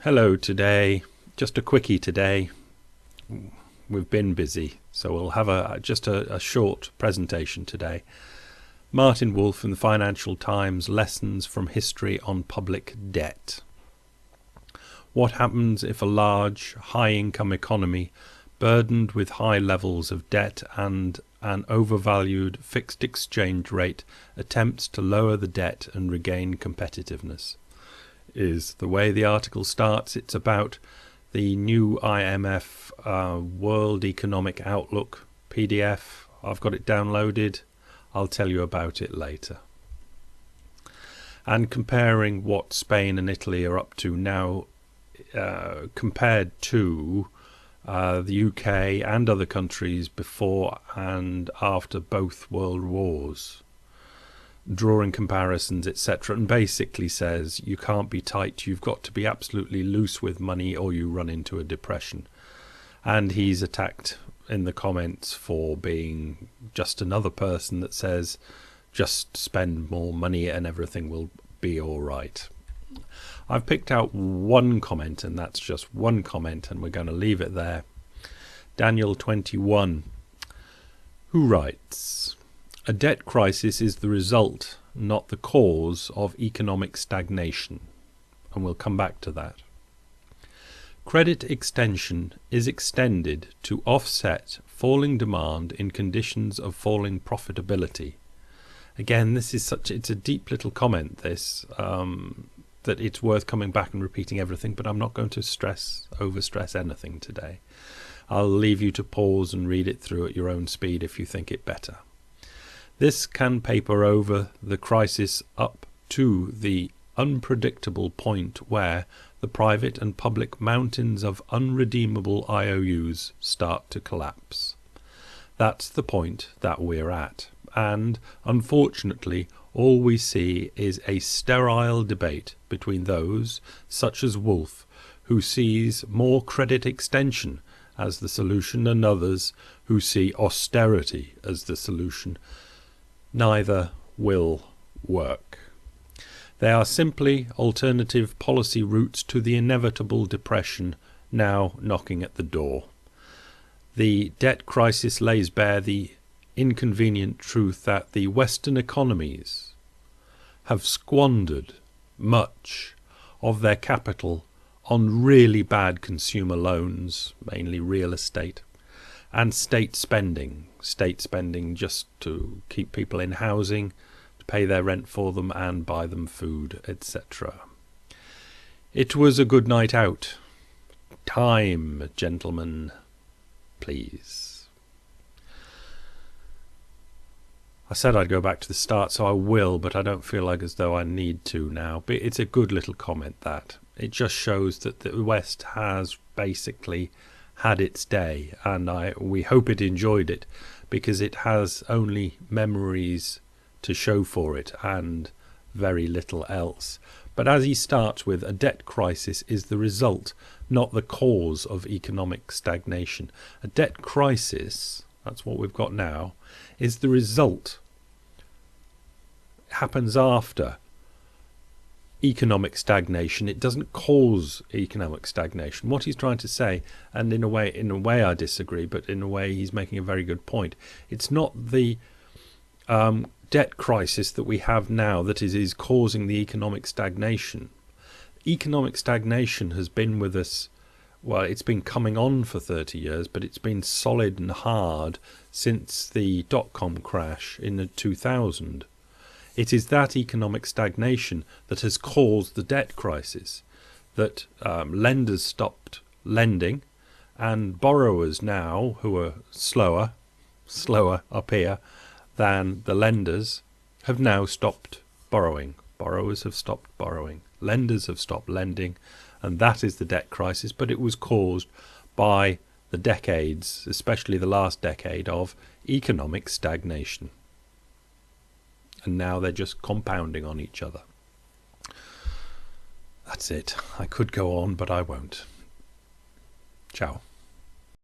Hello today. Just a quickie today. We've been busy, so we'll have just a short presentation today. Martin Wolf in the Financial Times, Lessons from History on Public Debt. What happens if a large, high-income economy, burdened with high levels of debt and an overvalued fixed exchange rate, attempts to lower the debt and regain competitiveness? Is the way the article starts. It's about the new IMF World Economic Outlook PDF. I've got it downloaded. I'll tell you about it later. And comparing what Spain and Italy are up to now compared to the UK and other countries before and after both world wars. Drawing comparisons, etc., and basically says you can't be tight, you've got to be absolutely loose with money or you run into a depression. And he's attacked in the comments for being just another person that says just spend more money and everything will be all right. I've picked out one comment, and that's just one comment, and we're going to leave it there. Daniel21, who writes, "A debt crisis is the result, not the cause, of economic stagnation." And we'll come back to that. Credit extension is extended to offset falling demand in conditions of falling profitability. Again, it's a deep little comment, this, that it's worth coming back and repeating everything, but I'm not going to overstress anything today. I'll leave you to pause and read it through at your own speed if you think it better. This can paper over the crisis up to the unpredictable point where the private and public mountains of unredeemable IOUs start to collapse. That's the point that we're at, and unfortunately all we see is a sterile debate between those, such as Wolf, who sees more credit extension as the solution, and others who see austerity as the solution. Neither will work. They are simply alternative policy routes to the inevitable depression now knocking at the door. The debt crisis lays bare the inconvenient truth that the Western economies have squandered much of their capital on really bad consumer loans, mainly real estate, and state spending just to keep people in housing, to pay their rent for them and buy them food, etc. It was a good night out. Time, gentlemen, please. I said I'd go back to the start, so I will, but I don't feel like as though I need to now. But it's a good little comment, that. It just shows that the West has basically had its day, and we hope it enjoyed it, because it has only memories to show for it and very little else. But as he starts with, a debt crisis is the result, not the cause, of economic stagnation. A debt crisis, that's what we've got now, is the result. It happens after economic stagnation. It doesn't cause economic stagnation. What he's trying to say, and in a way I disagree, but in a way he's making a very good point. It's not the debt crisis that we have now that is causing the economic stagnation. Economic stagnation has been with us, well, it's been coming on for 30 years, but it's been solid and hard since the dot-com crash in 2000. It is that economic stagnation that has caused the debt crisis, that lenders stopped lending, and borrowers now, who are slower up here than the lenders, have now stopped borrowing. Borrowers have stopped borrowing. Lenders have stopped lending, and that is the debt crisis, but it was caused by the decades, especially the last decade, of economic stagnation. And now they're just compounding on each other. That's it. I could go on, but I won't. Ciao.